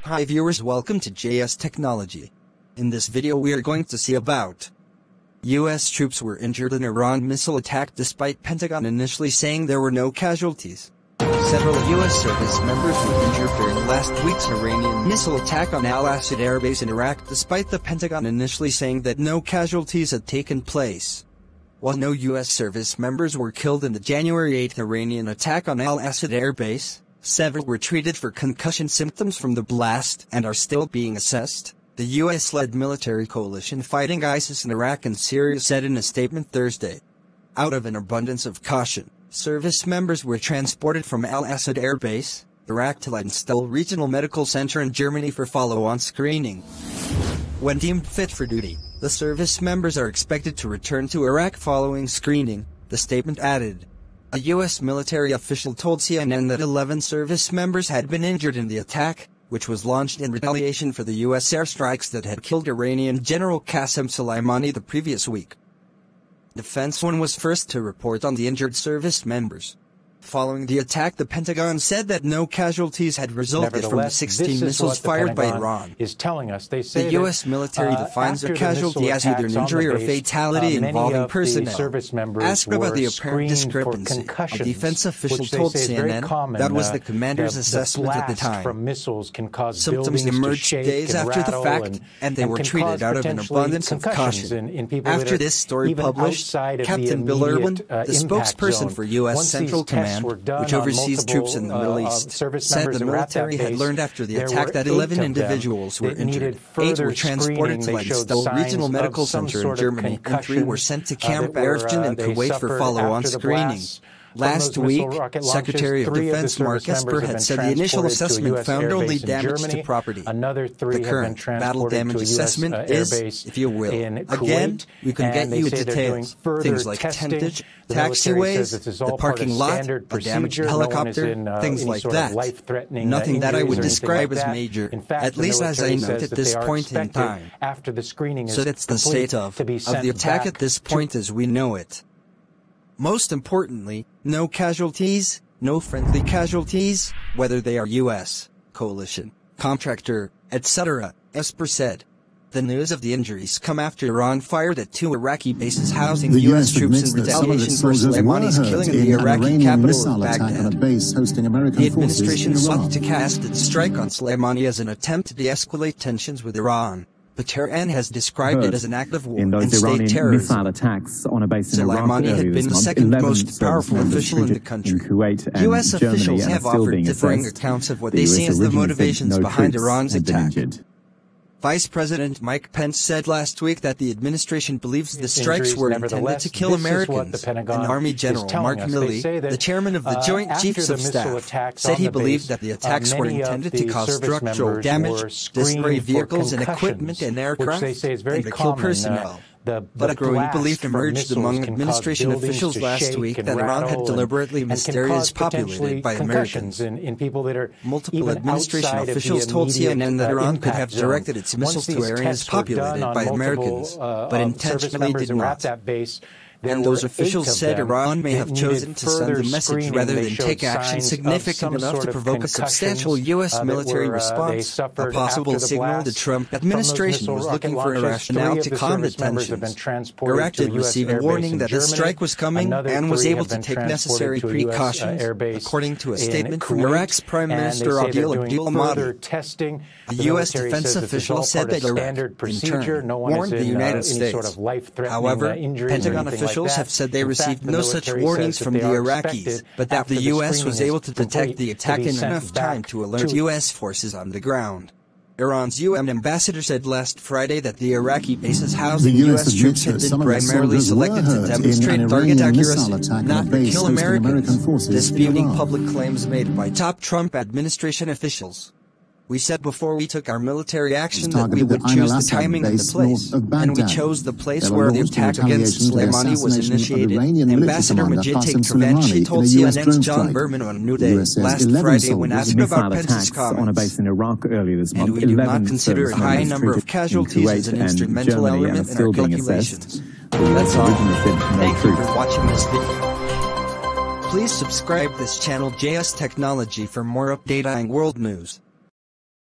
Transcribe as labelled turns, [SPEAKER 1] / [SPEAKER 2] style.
[SPEAKER 1] Hi viewers, welcome to JS Technology. In this video we are going to see about US troops were injured in Iran missile attack despite Pentagon initially saying there were no casualties. Several US service members were injured during last week's Iranian missile attack on Al Asad Air Base in Iraq despite the Pentagon initially saying that no casualties had taken place. While no US service members were killed in the January 8 Iranian attack on Al Asad Air Base, several were treated for concussion symptoms from the blast and are still being assessed, the US-led military coalition fighting ISIS in Iraq and Syria said in a statement Thursday. Out of an abundance of caution, service members were transported from Al Asad Air Base, Iraq to Landstuhl Regional Medical Center in Germany for follow-on screening. When deemed fit for duty, the service members are expected to return to Iraq following screening, the statement added. A U.S. military official told CNN that 11 service members had been injured in the attack, which was launched in retaliation for the U.S. airstrikes that had killed Iranian General Qasem Soleimani the previous week. Defense One was first to report on the injured service members. Following the attack, the Pentagon said that no casualties had resulted from the 16 missiles fired by Iran. The U.S. military defines a casualty as either an injury or fatality involving personnel. Asked about the apparent discrepancy, a defense official told CNN that was the commander's assessment at the time. Symptoms emerged days after the fact, and they were treated out of an abundance of caution. After this story published, Captain Bill Irwin, the spokesperson for U.S. Central Command, which oversees troops in the Middle East, said the military had learned after the attack that 11 individuals were injured, 8 were transported to Landstuhl Regional Medical Center in Germany, and 3 were sent to Camp Erfgen in Kuwait for follow-on screening. Last week, Secretary of Defense Mark Esper had said the initial assessment found only damage to property. The current battle damage assessment is, if you will, again, we can get you details, things like tentage, taxiways, the parking lot, a damaged helicopter, things like that. Nothing that I would describe as major, at least as I note at this point in time. So that's the state of the attack at this point as we know it. Most importantly, no casualties, no friendly casualties, whether they are U.S., coalition, contractor, etc., Esper said. The news of the injuries come after Iran fired at 2 Iraqi bases housing U.S. troops in retaliation for Soleimani's killing in the Iraqi capital of Baghdad. The administration sought to cast its strike on Soleimani as an attempt to de-escalate tensions with Iran. But Tehran has described it as an act of war and state terrorism. Soleimani had been the second most powerful official in the country. U.S. officials have offered differing accounts of what they see as the motivations behind Iran's attack. Vice President Mike Pence said last week that the administration believes the strikes were intended to kill Americans, and Army General Mark Milley, the chairman of the Joint Chiefs of Staff, said he believed that the attacks were intended to cause structural damage, destroy vehicles and equipment and aircraft, and to kill personnel. But a growing belief emerged among administration officials last week that Iran had deliberately missed areas populated by Americans. Multiple administration officials told CNN that Iran could have directed its missiles to areas populated by Americans, but intentionally did not. And those officials said Iran may have chosen to send a message rather than take action significant enough to provoke a substantial U.S. military response, a possible signal the Trump administration was looking for a rationale to calm the tensions. Iraq did receive a warning that a strike was coming and was able to take necessary precautions, according to a statement from Iraq's Prime Minister Adil Abdul Mahdi. A U.S. defense official said that Iraq, in turn, warned the United States. However, Pentagon officials have said they received no such warnings from the Iraqis, but that the U.S. was able to detect the attack in enough time to alert U.S. forces on the ground. Iran's UN ambassador said last Friday that the Iraqi bases housing U.S. troops had been primarily selected to demonstrate target accuracy, not to kill Americans, disputing public claims made by top Trump administration officials. We said before we took our military action that we would choose the timing and the place, and we chose the place where the attack against Soleimani was initiated, Ambassador Majid Taghtavanchi told CNN's John Berman on New Day last Friday when asked about Pence's comments. And we do not consider a high number of casualties as an instrumental element in our calculations. That's all. Thank you for watching this video. Please subscribe this channel JS Technology for more updating world news.